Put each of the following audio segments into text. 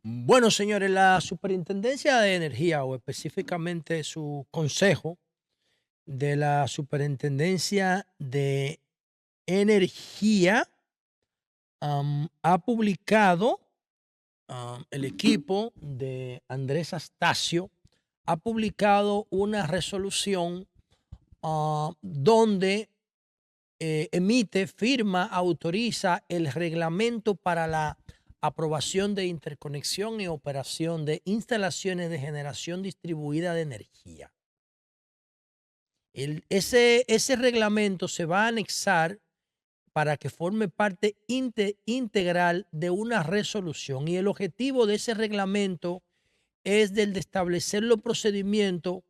Bueno, señores, la Superintendencia de Energía, o específicamente su consejo de la Superintendencia de Energía, ha publicado, el equipo de Andrés Astacio ha publicado una resolución donde emite, firma, autoriza el reglamento para la aprobación de interconexión y operación de instalaciones de generación distribuida de energía. Ese reglamento se va a anexar para que forme parte integral de una resolución, y el objetivo de ese reglamento es del de establecer los procedimientos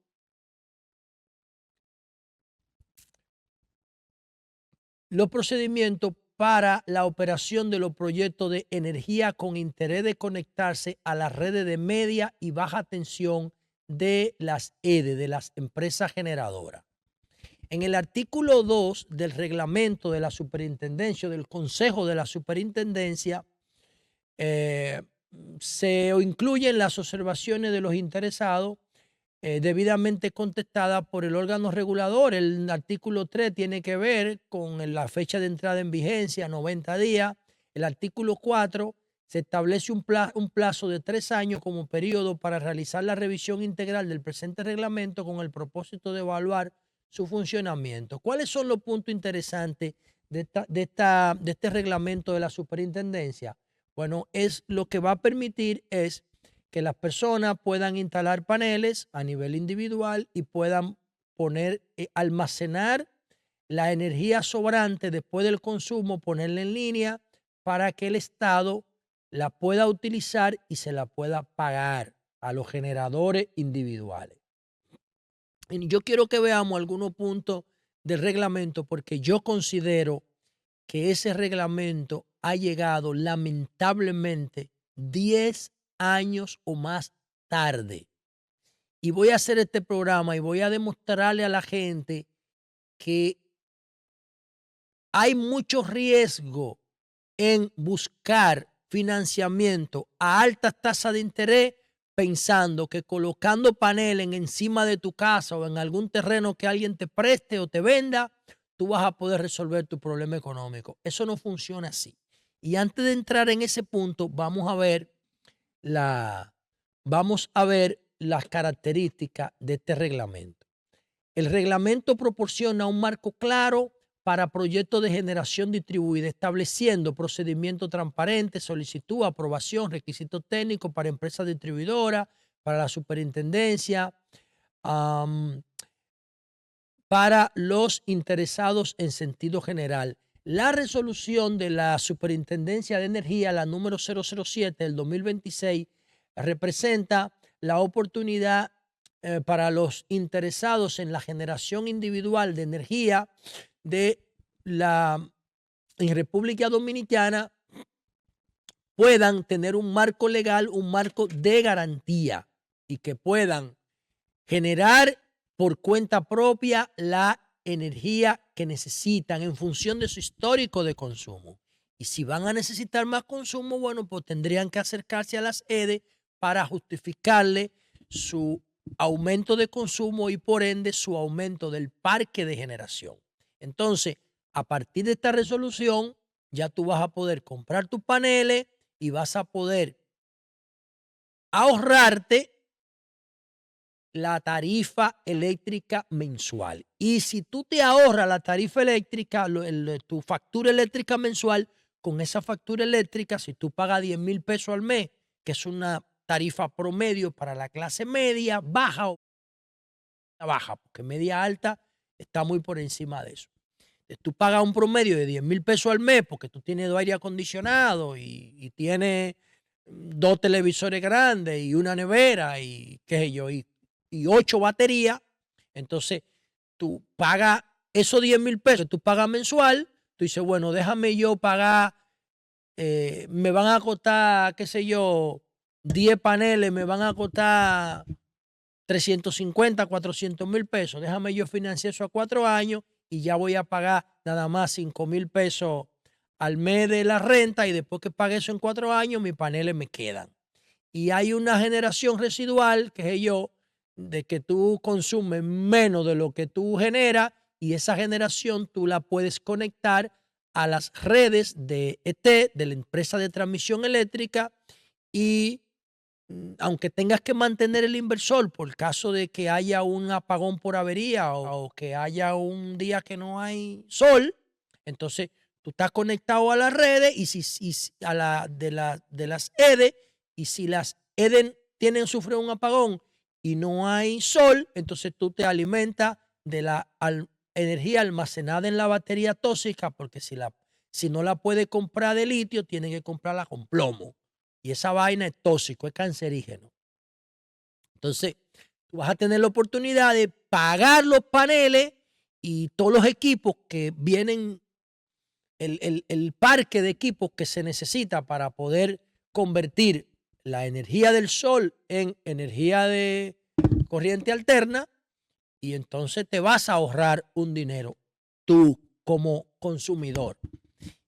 para la operación de los proyectos de energía con interés de conectarse a las redes de media y baja tensión de las EDE, de las empresas generadoras. En el artículo 2 del reglamento de la superintendencia, del consejo de la superintendencia, eh, se incluyen las observaciones de los interesados debidamente contestada por el órgano regulador. El artículo 3 tiene que ver con la fecha de entrada en vigencia, 90 días. El artículo 4 se establece un plazo de 3 años como periodo para realizar la revisión integral del presente reglamento con el propósito de evaluar su funcionamiento. ¿Cuáles son los puntos interesantes de este reglamento de la superintendencia? Bueno, es lo que va a permitir es que las personas puedan instalar paneles a nivel individual y puedan almacenar la energía sobrante después del consumo, ponerla en línea para que el Estado la pueda utilizar y se la pueda pagar a los generadores individuales. Y yo quiero que veamos algunos puntos del reglamento, porque yo considero que ese reglamento ha llegado lamentablemente 10 años o más tarde. Y voy a hacer este programa y voy a demostrarle a la gente que hay mucho riesgo en buscar financiamiento a altas tasas de interés, pensando que colocando paneles encima de tu casa o en algún terreno que alguien te preste o te venda, tú vas a poder resolver tu problema económico. Eso no funciona así. Y antes de entrar en ese punto, la, vamos a ver las características de este reglamento. El reglamento proporciona un marco claro para proyectos de generación distribuida, estableciendo procedimientos transparentes, solicitud, aprobación, requisitos técnicos para empresas distribuidoras, para la superintendencia, um, para los interesados en sentido general. La resolución de la Superintendencia de Energía, la número 007 del 2026, representa la oportunidad para los interesados en la generación individual de energía de en República Dominicana puedan tener un marco legal, un marco de garantía, y que puedan generar por cuenta propia la energía que necesitan en función de su histórico de consumo. Y si van a necesitar más consumo, bueno, pues tendrían que acercarse a las EDE para justificarle su aumento de consumo y por ende su aumento del parque de generación. Entonces, a partir de esta resolución, ya tú vas a poder comprar tus paneles y vas a poder ahorrarte la tarifa eléctrica mensual. Y si tú te ahorras la tarifa eléctrica, tu factura eléctrica mensual, con esa factura eléctrica, si tú pagas 10,000 pesos al mes, que es una tarifa promedio para la clase media, baja o baja, porque media alta está muy por encima de eso. Tú pagas un promedio de 10,000 pesos al mes porque tú tienes 2 aire acondicionados y tienes 2 televisores grandes y una nevera y qué sé yo, y 8 baterías. Entonces tú pagas esos 10,000 pesos, tú pagas mensual. Tú dices, bueno, déjame yo pagar, me van a costar, qué sé yo, 10 paneles, me van a costar 350, 400,000 pesos. Déjame yo financiar eso a 4 años y ya voy a pagar nada más 5,000 pesos al mes de la renta, y después que pague eso en 4 años, mis paneles me quedan. y hay una generación residual, que sé yo, de que tú consumes menos de lo que tú generas y esa generación tú la puedes conectar a las redes de ET, de la empresa de transmisión eléctrica y aunque tengas que mantener el inversor por caso de que haya un apagón por avería o que haya un día que no hay sol, entonces tú estás conectado a las redes y a de las EDE, y si las EDE sufren un apagón y no hay sol, entonces tú te alimentas de la energía almacenada en la batería tóxica, porque si no la puedes comprar de litio, tienes que comprarla con plomo. Y esa vaina es tóxico, es cancerígeno. Entonces, tú vas a tener la oportunidad de pagar los paneles y todos los equipos que vienen, el parque de equipos que se necesita para poder convertir la energía del sol en energía de corriente alterna, y entonces te vas a ahorrar un dinero tú como consumidor.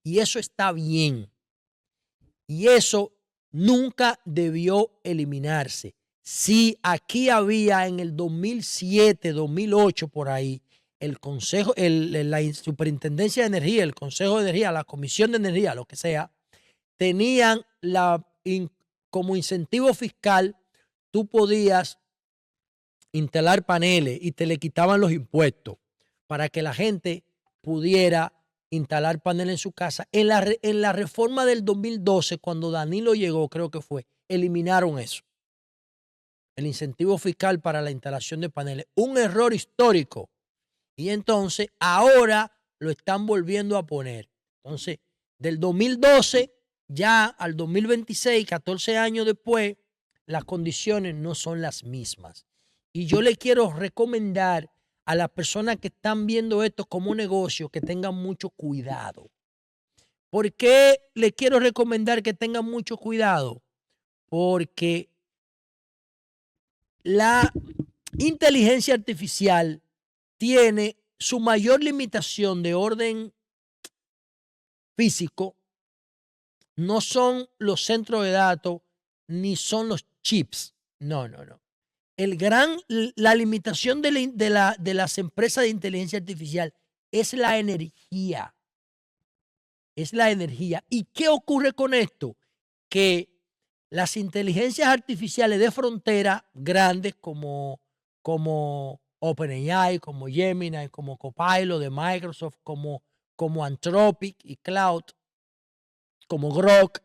Y eso está bien. Y eso nunca debió eliminarse. Si aquí había en el 2007, 2008, por ahí, el Consejo, la Superintendencia de Energía, el Consejo de Energía, la Comisión de Energía, lo que sea, tenían como incentivo fiscal, tú podías instalar paneles y te le quitaban los impuestos para que la gente pudiera instalar paneles en su casa. En la reforma del 2012, cuando Danilo llegó, creo que fue, eliminaron eso. El incentivo fiscal para la instalación de paneles. Un error histórico. Y entonces ahora lo están volviendo a poner. Entonces, del 2012 ya al 2026, 14 años después, las condiciones no son las mismas. Y yo le quiero recomendar a las personas que están viendo esto como un negocio que tengan mucho cuidado. ¿Por qué le quiero recomendar que tengan mucho cuidado? Porque la inteligencia artificial tiene su mayor limitación de orden físico, no son los centros de datos ni son los chips. No, no, no. La limitación de las empresas de inteligencia artificial es la energía. Es la energía. ¿Y qué ocurre con esto? Que las inteligencias artificiales de frontera grandes como OpenAI, como Gemini, como Copilot de Microsoft, como Anthropic y Cloud, como Grok,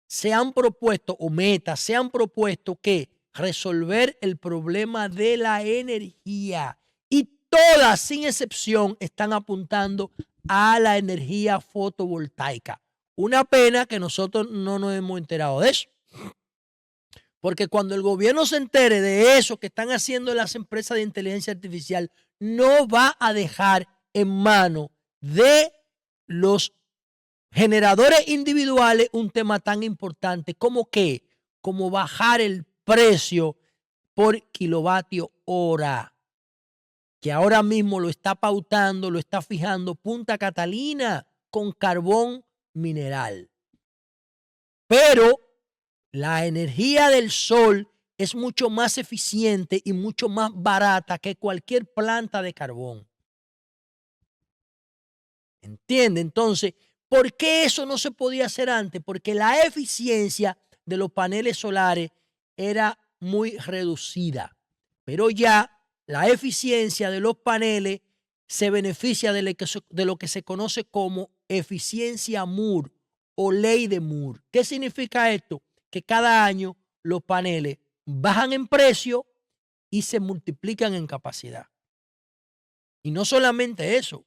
se han propuesto, o Meta, se han propuesto que resolver el problema de la energía. Y todas, sin excepción, están apuntando a la energía fotovoltaica. Una pena que nosotros no nos hemos enterado de eso. Porque cuando el gobierno se entere de eso que están haciendo las empresas de inteligencia artificial, no va a dejar en manos de los generadores individuales un tema tan importante como que, como bajar el precio por kilovatio hora, que ahora mismo lo está pautando, lo está fijando Punta Catalina con carbón mineral. Pero la energía del sol es mucho más eficiente y mucho más barata que cualquier planta de carbón. ¿Entiende? Entonces, ¿por qué eso no se podía hacer antes? Porque la eficiencia de los paneles solares era muy reducida. Pero ya la eficiencia de los paneles se beneficia de lo que se conoce como eficiencia Moore o ley de Moore. ¿Qué significa esto? Que cada año los paneles bajan en precio y se multiplican en capacidad. Y no solamente eso,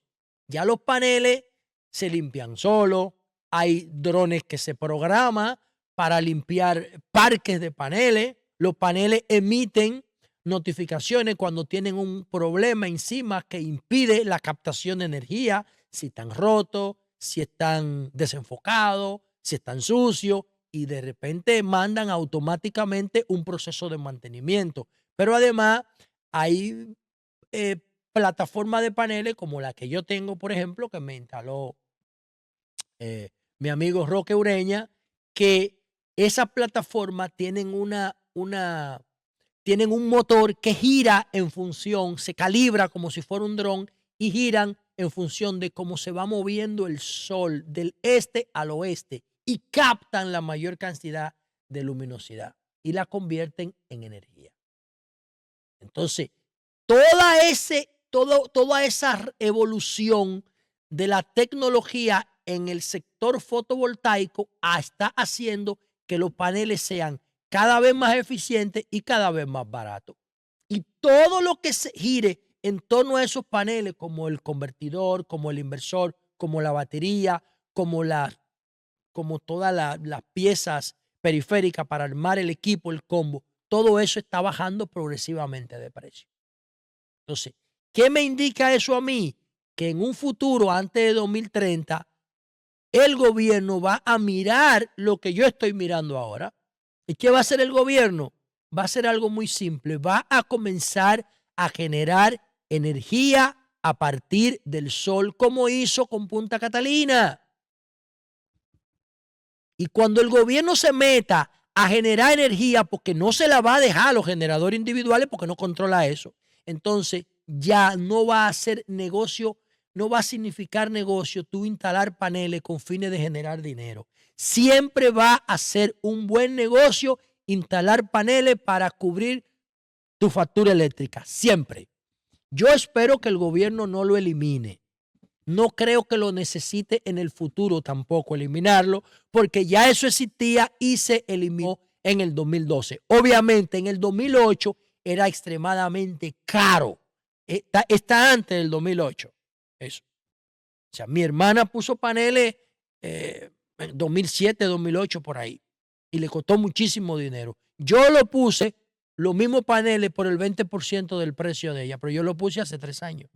ya los paneles se limpian solos, hay drones que se programan para limpiar parques de paneles, los paneles emiten notificaciones cuando tienen un problema encima que impide la captación de energía, si están rotos, si están desenfocados, si están sucios, y de repente mandan automáticamente un proceso de mantenimiento. Pero además hay plataformas de paneles como la que yo tengo, por ejemplo, que me instaló mi amigo Roque Ureña, que Esas plataformas tienen tienen un motor que gira en función, se calibra como si fuera un dron y giran en función de cómo se va moviendo el sol del este al oeste y captan la mayor cantidad de luminosidad y la convierten en energía. Entonces, toda esa evolución de la tecnología en el sector fotovoltaico está haciendo que los paneles sean cada vez más eficientes y cada vez más baratos. Y todo lo que se gire en torno a esos paneles, como el convertidor, como el inversor, como la batería, como todas las piezas periféricas para armar el equipo, el combo, todo eso está bajando progresivamente de precio. Entonces, ¿qué me indica eso a mí? Que en un futuro, antes de 2030, el gobierno va a mirar lo que yo estoy mirando ahora. ¿Y qué va a hacer el gobierno? Va a hacer algo muy simple. Va a comenzar a generar energía a partir del sol, como hizo con Punta Catalina. Y cuando el gobierno se meta a generar energía, porque no se la va a dejar a los generadores individuales, porque no controla eso, entonces ya no va a ser negocio, no va a significar negocio tú instalar paneles con fines de generar dinero. Siempre va a ser un buen negocio instalar paneles para cubrir tu factura eléctrica, siempre. Yo espero que el gobierno no lo elimine. No creo que lo necesite en el futuro tampoco eliminarlo, porque ya eso existía y se eliminó en el 2012. Obviamente en el 2008 era extremadamente caro. Está antes del 2008. Eso. O sea, mi hermana puso paneles en 2007, 2008 por ahí y le costó muchísimo dinero. Yo lo puse, los mismos paneles, por el 20% del precio de ella, pero yo lo puse hace 3 años.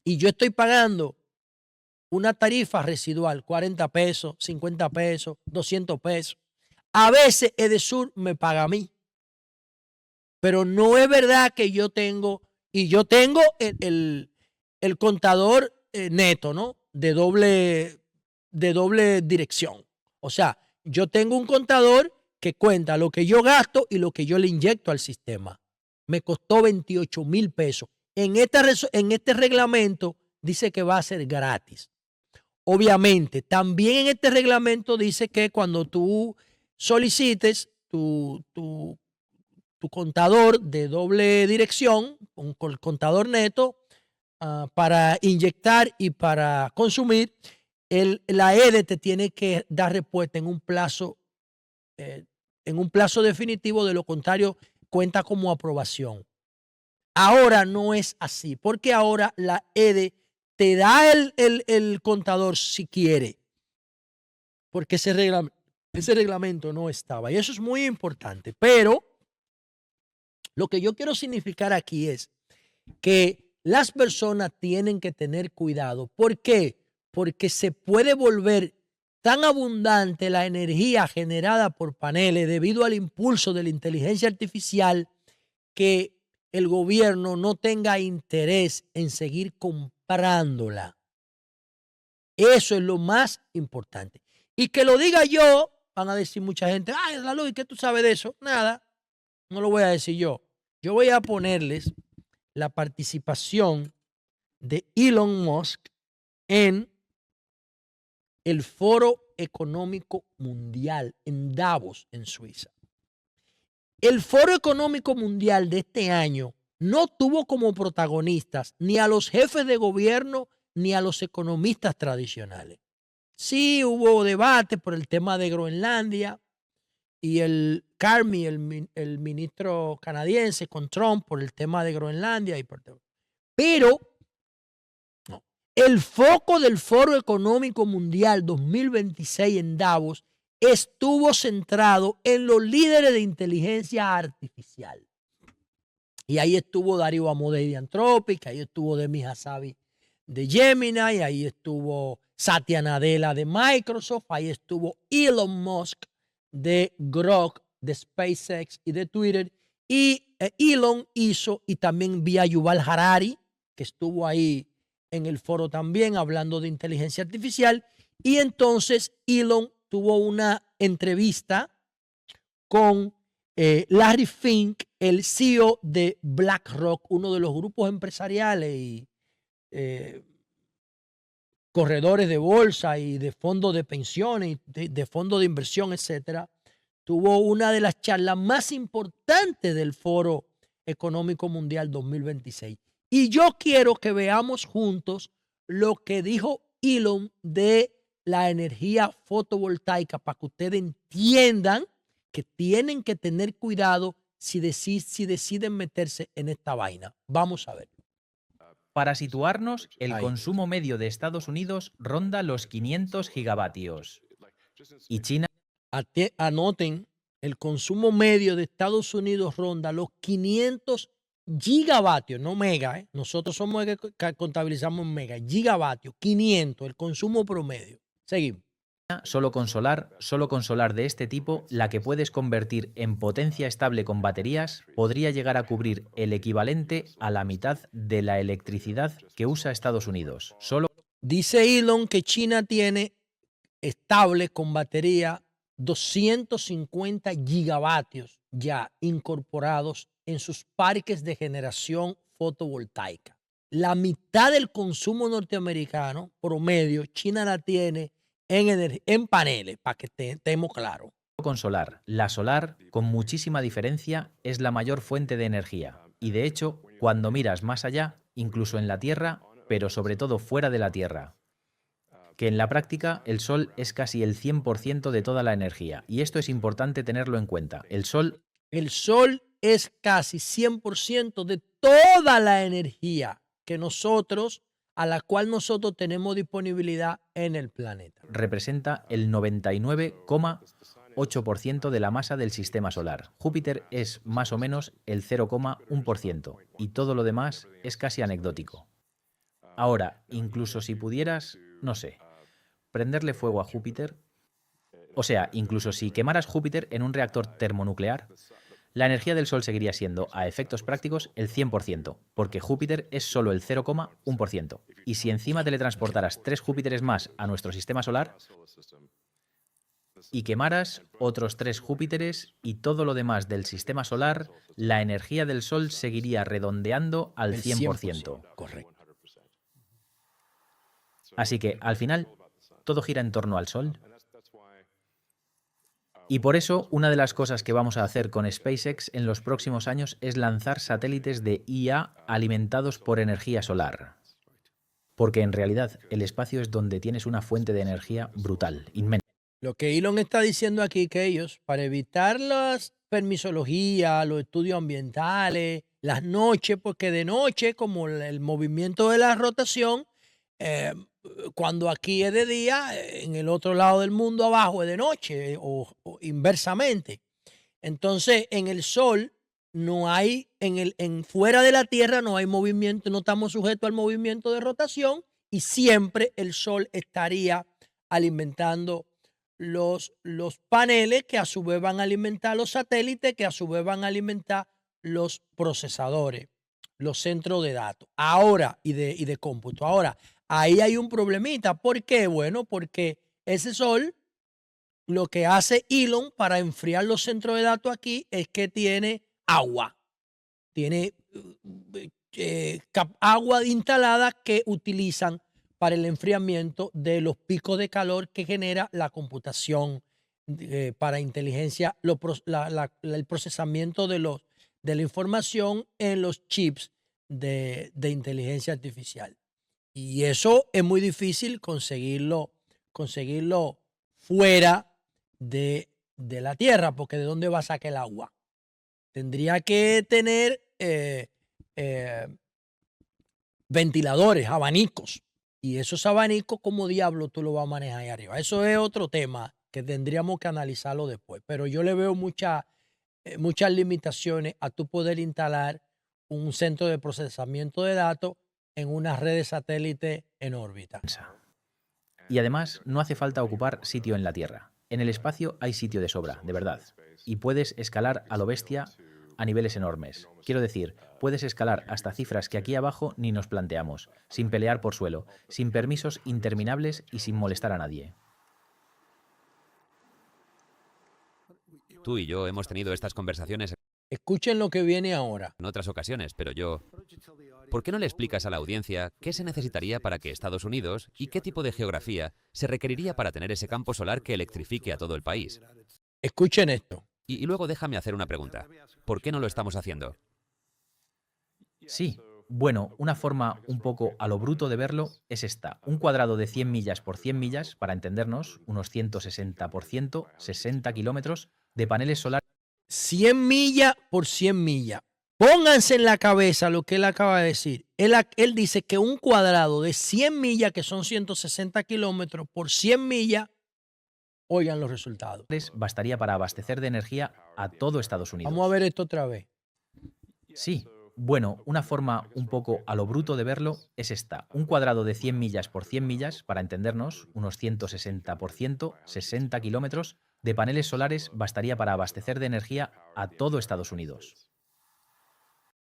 Y yo estoy pagando una tarifa residual, 40 pesos, 50 pesos, 200 pesos. A veces Edesur me paga a mí. Pero no es verdad que yo tengo el contador neto, ¿no? De doble dirección. O sea, yo tengo un contador que cuenta lo que yo gasto y lo que yo le inyecto al sistema. Me costó 28,000 pesos. En este reglamento dice que va a ser gratis. Obviamente, también en este reglamento dice que cuando tú solicites tu contador de doble dirección, un contador neto, para inyectar y para consumir, la EDE te tiene que dar respuesta en un plazo definitivo, de lo contrario cuenta como aprobación. Ahora no es así, porque ahora la EDE te da el contador si quiere, porque ese reglamento no estaba. Y eso es muy importante. Pero lo que yo quiero significar aquí es que las personas tienen que tener cuidado. ¿Por qué? Porque se puede volver tan abundante la energía generada por paneles debido al impulso de la inteligencia artificial que el gobierno no tenga interés en seguir comprándola. Eso es lo más importante. Y que lo diga yo, van a decir mucha gente, ay, Salud, ¿y qué tú sabes de eso? Nada, no lo voy a decir yo. Yo voy a ponerles la participación de Elon Musk en el Foro Económico Mundial en Davos, en Suiza. El Foro Económico Mundial de este año no tuvo como protagonistas ni a los jefes de gobierno ni a los economistas tradicionales. Sí hubo debate por el tema de Groenlandia y el Carmi, el ministro canadiense, con Trump por el tema de Groenlandia. Pero no, el foco del Foro Económico Mundial 2026 en Davos estuvo centrado en los líderes de inteligencia artificial. Y ahí estuvo Darío Amodei de Anthropic, ahí estuvo Demi Hassavi de Gemini, y ahí estuvo Satya Nadella de Microsoft, ahí estuvo Elon Musk de Grok, de SpaceX y de Twitter. Y Elon hizo, y también vi a Yuval Harari, que estuvo ahí en el foro también hablando de inteligencia artificial. Y entonces Elon tuvo una entrevista con Larry Fink, el CEO de BlackRock, uno de los grupos empresariales y corredores de bolsa y de fondos de pensiones, de fondos de inversión, etcétera. Tuvo una de las charlas más importantes del Foro Económico Mundial 2026. Y yo quiero que veamos juntos lo que dijo Elon de la energía fotovoltaica para que ustedes entiendan que tienen que tener cuidado si deciden meterse en esta vaina. Vamos a ver. Para situarnos, el Ahí. consumo medio de Estados Unidos ronda los 500 gigavatios. Y China Anoten, el consumo medio de Estados Unidos ronda los 500 gigavatios, no mega, ¿eh? Nosotros somos el que contabilizamos en mega, gigavatios, 500, el consumo promedio. Seguimos. solo con solar de este tipo, la que puedes convertir en potencia estable con baterías, podría llegar a cubrir el equivalente a la mitad de la electricidad que usa Estados Unidos. Solo Dice Elon que China tiene estable con batería 250 gigavatios ya incorporados en sus parques de generación fotovoltaica. La mitad del consumo norteamericano promedio, China la tiene en paneles, para que estemos claros. con solar. La solar, con muchísima diferencia, es la mayor fuente de energía. Y de hecho, cuando miras más allá, incluso en la Tierra, pero sobre todo fuera de la Tierra, que en la práctica el Sol es casi el 100% de toda la energía. Y esto es importante tenerlo en cuenta. El Sol es casi 100% de toda la energía a la cual nosotros tenemos disponibilidad en el planeta. representa el 99,8% de la masa del sistema solar. Júpiter es más o menos el 0,1% y todo lo demás es casi anecdótico. Ahora, incluso si pudieras, no sé, prenderle fuego a Júpiter, o sea, incluso si quemaras Júpiter en un reactor termonuclear, la energía del Sol seguiría siendo, a efectos prácticos, el 100%, porque Júpiter es solo el 0,1%. Y si encima teletransportaras 3 Júpiteres más a nuestro sistema solar y quemaras otros 3 Júpiteres y todo lo demás del sistema solar, la energía del Sol seguiría redondeando al 100%. Correcto. Así que, al final, todo gira en torno al Sol. Y por eso, una de las cosas que vamos a hacer con SpaceX en los próximos años es lanzar satélites de IA alimentados por energía solar. Porque en realidad el espacio es donde tienes una fuente de energía brutal, inmensa. Lo que Elon está diciendo aquí, que ellos, para evitar las permisologías, los estudios ambientales, las noches, porque de noche, como el movimiento de la rotación, cuando aquí es de día, en el otro lado del mundo abajo es de noche, o inversamente. Entonces, en el Sol no hay, fuera de la Tierra no hay movimiento, no estamos sujetos al movimiento de rotación y siempre el Sol estaría alimentando los paneles, que a su vez van a alimentar los satélites, que a su vez van a alimentar los procesadores, los centros de datos. Ahora, y de cómputo. Ahora, ahí hay un problemita. ¿Por qué? Bueno, porque ese Sol, lo que hace Elon para enfriar los centros de datos aquí es que tiene agua. Tiene agua instalada que utilizan para el enfriamiento de los picos de calor que genera la computación para inteligencia, el procesamiento de la información en los chips de inteligencia artificial. Y eso es muy difícil conseguirlo fuera de la Tierra, porque ¿de dónde va a sacar el agua? Tendría que tener ventiladores, abanicos. Y esos abanicos, ¿cómo diablo tú lo vas a manejar ahí arriba? Eso es otro tema que tendríamos que analizarlo después. Pero yo le veo muchas limitaciones a tú poder instalar un centro de procesamiento de datos en una red de satélite en órbita. Y además, no hace falta ocupar sitio en la Tierra. En el espacio hay sitio de sobra, de verdad. Y puedes escalar a lo bestia a niveles enormes. Quiero decir, puedes escalar hasta cifras que aquí abajo ni nos planteamos, sin pelear por suelo, sin permisos interminables y sin molestar a nadie. Tú y yo hemos tenido estas conversaciones Escuchen lo que viene ahora. en otras ocasiones, pero ¿por qué no le explicas a la audiencia qué se necesitaría para que Estados Unidos y qué tipo de geografía se requeriría para tener ese campo solar que electrifique a todo el país? Escuchen esto. Y luego déjame hacer una pregunta. ¿Por qué no lo estamos haciendo? Sí, bueno, una forma un poco a lo bruto de verlo es esta. Un cuadrado de 100 millas por 100 millas, para entendernos, unos 160 por 100, 60 kilómetros de paneles solares 100 millas por 100 millas. Pónganse en la cabeza lo que él acaba de decir. Él dice que un cuadrado de 100 millas, que son 160 kilómetros por 100 millas, oigan los resultados. bastaría para abastecer de energía a todo Estados Unidos. Vamos a ver esto otra vez. Sí, bueno, una forma un poco a lo bruto de verlo es esta. Un cuadrado de 100 millas por 100 millas, para entendernos, unos 160 por 100, 60 kilómetros de paneles solares bastaría para abastecer de energía a todo Estados Unidos.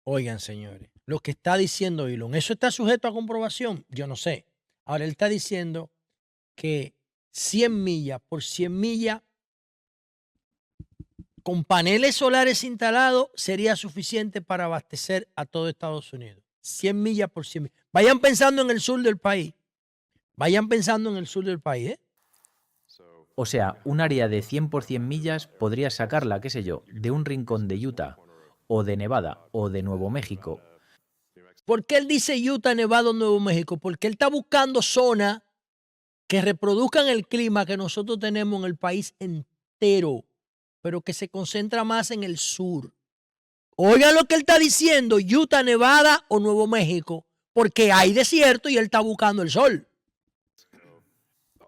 Oigan, señores, lo que está diciendo Elon, ¿eso está sujeto a comprobación? Yo no sé. Ahora, él está diciendo que 100 millas por 100 millas con paneles solares instalados sería suficiente para abastecer a todo Estados Unidos. 100 millas por 100 millas. Vayan pensando en el sur del país. Vayan pensando en el sur del país, ¿eh? O sea, un área de 100 por 100 millas podría sacarla, qué sé yo, de un rincón de Utah o de Nevada o de Nuevo México. ¿Por qué él dice Utah, Nevada, Nuevo México? Porque él está buscando zonas que reproduzcan el clima que nosotros tenemos en el país entero, pero que se concentra más en el sur. Oigan lo que él está diciendo, Utah, Nevada o Nuevo México, porque hay desierto y él está buscando el sol.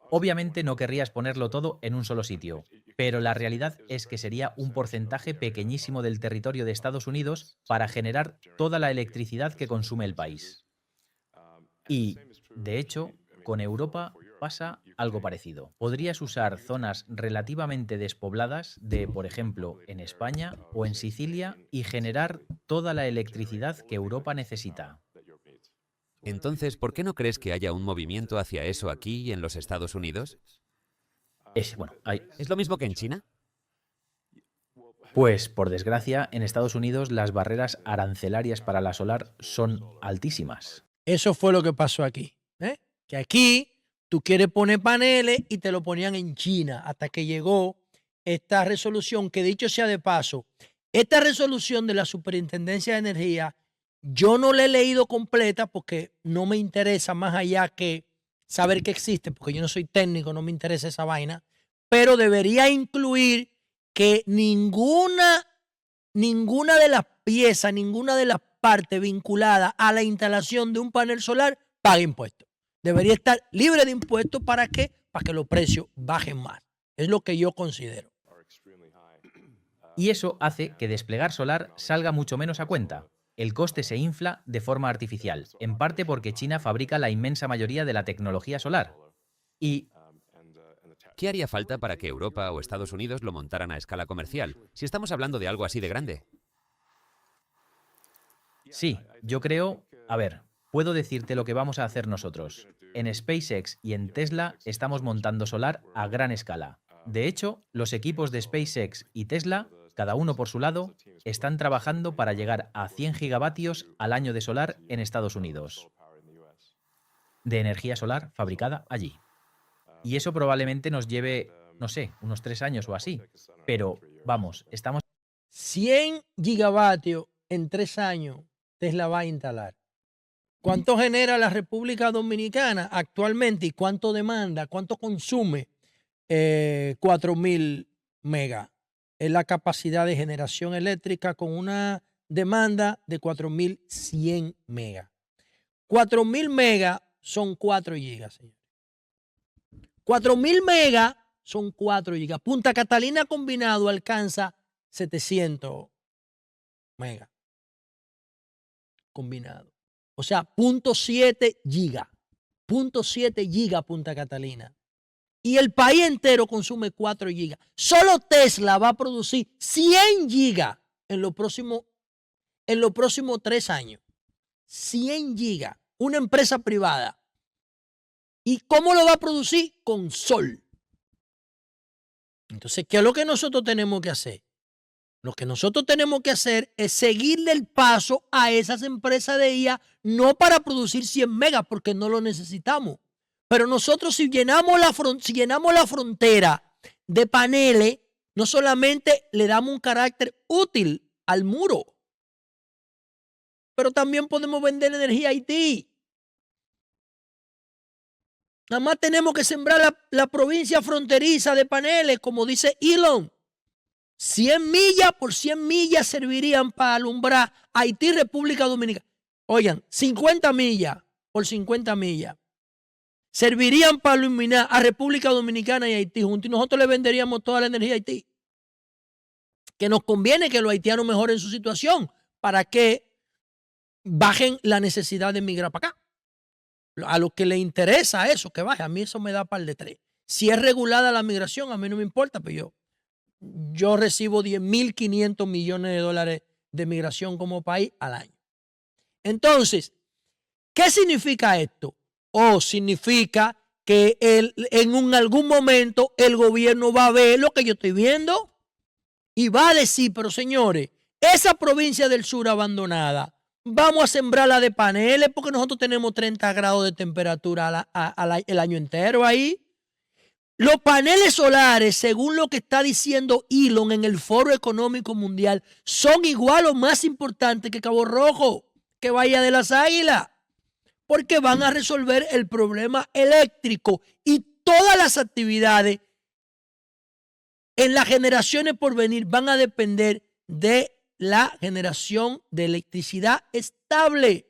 Obviamente no querrías ponerlo todo en un solo sitio, pero la realidad es que sería un porcentaje pequeñísimo del territorio de Estados Unidos para generar toda la electricidad que consume el país. Y, de hecho, con Europa pasa algo parecido. Podrías usar zonas relativamente despobladas de, por ejemplo, en España o en Sicilia y generar toda la electricidad que Europa necesita. Entonces, ¿por qué no crees que haya un movimiento hacia eso aquí en los Estados Unidos? ¿Es lo mismo que en China? Pues, por desgracia, en Estados Unidos las barreras arancelarias para la solar son altísimas. Eso fue lo que pasó aquí, ¿eh? Que aquí tú quieres poner paneles y te lo ponían en China hasta que llegó esta resolución, que dicho sea de paso, esta resolución de la Superintendencia de Energía, yo no la he leído completa porque no me interesa más allá que saber que existe, porque yo no soy técnico, no me interesa esa vaina, pero debería incluir que ninguna de las piezas, ninguna de las partes vinculadas a la instalación de un panel solar pague impuestos. Debería estar libre de impuestos ¿para qué? Para que los precios bajen más. Es lo que yo considero. Y eso hace que desplegar solar salga mucho menos a cuenta. El coste se infla de forma artificial, en parte porque China fabrica la inmensa mayoría de la tecnología solar. Y ¿Qué haría falta para que Europa o Estados Unidos lo montaran a escala comercial, si estamos hablando de algo así de grande? sí, yo creo... puedo decirte lo que vamos a hacer nosotros. En SpaceX y en Tesla estamos montando solar a gran escala. De hecho, los equipos de SpaceX y Tesla, cada uno por su lado, están trabajando para llegar a 100 gigavatios al año de solar en Estados Unidos. De energía solar fabricada allí. Y eso probablemente nos lleve, no sé, unos 3 años o así. Pero, vamos, estamos... 100 gigavatios en 3 años Tesla va a instalar. ¿Cuánto genera la República Dominicana actualmente y cuánto demanda, cuánto consume? 4.000 megas. Es la capacidad de generación eléctrica con una demanda de 4.100 megas. 4.000 megas son 4 gigas, señor. 4.000 megas son 4 gigas. Punta Catalina combinado alcanza 700 megas. Combinado. O sea, 0.7 giga. 0.7 giga Punta Catalina. Y el país entero consume 4 gigas. Solo Tesla va a producir 100 gigas en los próximos 3 años. 100 gigas. Una empresa privada. ¿Y cómo lo va a producir? Con sol. Entonces, ¿qué es lo que nosotros tenemos que hacer? Lo que nosotros tenemos que hacer es seguirle el paso a esas empresas de IA, no para producir 100 megas, porque no lo necesitamos. Pero nosotros si llenamos la frontera de paneles, no solamente le damos un carácter útil al muro, pero también podemos vender energía a Haití. Nada más tenemos que sembrar la provincia fronteriza de paneles, como dice Elon. 100 millas por 100 millas servirían para alumbrar Haití y República Dominicana. Oigan, 50 millas por 50 millas servirían para iluminar a República Dominicana y Haití juntos. Y nosotros le venderíamos toda la energía a Haití. Que nos conviene que los haitianos mejoren su situación para que bajen la necesidad de emigrar para acá. A los que les interesa eso, que baje. A mí eso me da par de tres. Si es regulada la migración, a mí no me importa, pero yo recibo 10.500 millones de dólares de migración como país al año. Entonces, ¿qué significa esto? Significa que en algún momento el gobierno va a ver lo que yo estoy viendo y va a decir, pero señores, esa provincia del sur abandonada, vamos a sembrarla de paneles porque nosotros tenemos 30 grados de temperatura el año entero ahí. Los paneles solares, según lo que está diciendo Elon en el Foro Económico Mundial, son igual o más importantes que Cabo Rojo, que Bahía de las Águilas, porque van a resolver el problema eléctrico y todas las actividades en las generaciones por venir van a depender de la generación de electricidad estable.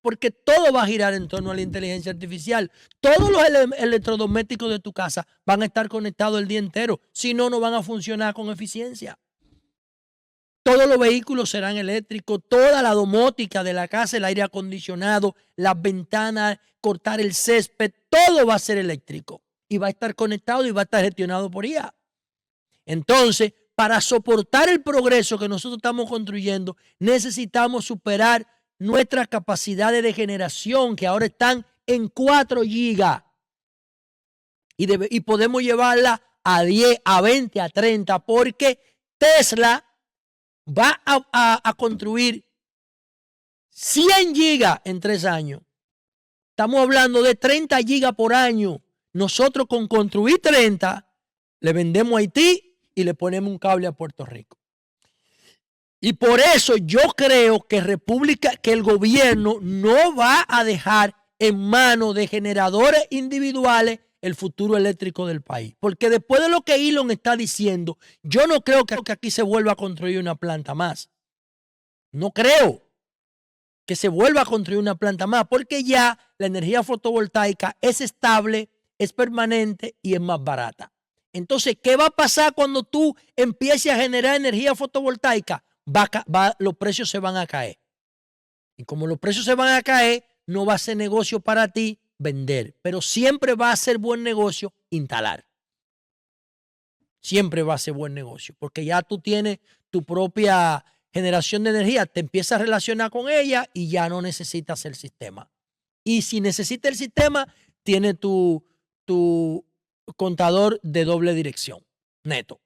Porque todo va a girar en torno a la inteligencia artificial. Todos los electrodomésticos de tu casa van a estar conectados el día entero. Si no, no van a funcionar con eficiencia. Todos los vehículos serán eléctricos. Toda la domótica de la casa, el aire acondicionado, las ventanas, cortar el césped, todo va a ser eléctrico. Y va a estar conectado y va a estar gestionado por IA. Entonces, para soportar el progreso que nosotros estamos construyendo, necesitamos superar nuestras capacidades de generación, que ahora están en 4 gigas. Y podemos llevarla a 10, a 20, a 30, porque Tesla va a construir 100 gigas en 3 años. Estamos hablando de 30 gigas por año. Nosotros con construir 30, le vendemos a Haití y le ponemos un cable a Puerto Rico. Y por eso yo creo que el gobierno no va a dejar en manos de generadores individuales el futuro eléctrico del país. Porque después de lo que Elon está diciendo, yo no creo que aquí se vuelva a construir una planta más. No creo que se vuelva a construir una planta más, porque ya la energía fotovoltaica es estable, es permanente y es más barata. Entonces, ¿qué va a pasar cuando tú empieces a generar energía fotovoltaica? Los precios se van a caer. Y como los precios se van a caer, no va a ser negocio para ti vender, pero siempre va a ser buen negocio instalar. Siempre va a ser buen negocio, porque ya tú tienes tu propia generación de energía, te empiezas a relacionar con ella y ya no necesitas el sistema. Y si necesitas el sistema, tiene tu contador de doble dirección, neto.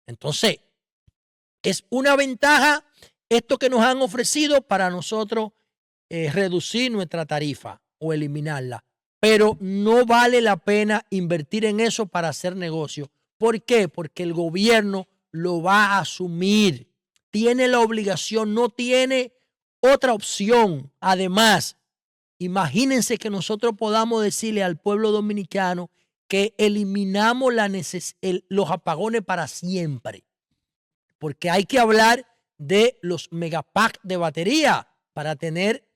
Entonces, es una ventaja esto que nos han ofrecido para nosotros reducir nuestra tarifa o eliminarla. Pero no vale la pena invertir en eso para hacer negocio. ¿Por qué? Porque el gobierno lo va a asumir. Tiene la obligación, no tiene otra opción. Además, imagínense que nosotros podamos decirle al pueblo dominicano que eliminamos los apagones para siempre. Porque hay que hablar de los megapacks de batería para tener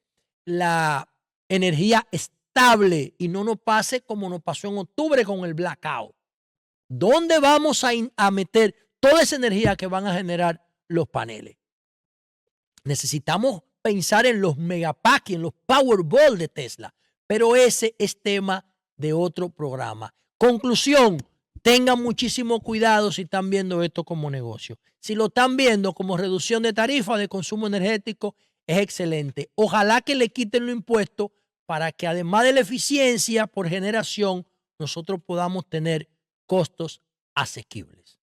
la energía estable y no nos pase como nos pasó en octubre con el blackout. ¿Dónde vamos a meter toda esa energía que van a generar los paneles? Necesitamos pensar en los megapacks y en los Powerball de Tesla, pero ese es tema de otro programa. Conclusión. Tengan muchísimo cuidado si están viendo esto como negocio. Si lo están viendo como reducción de tarifa de consumo energético, es excelente. Ojalá que le quiten los impuestos para que además de la eficiencia por generación, nosotros podamos tener costos asequibles.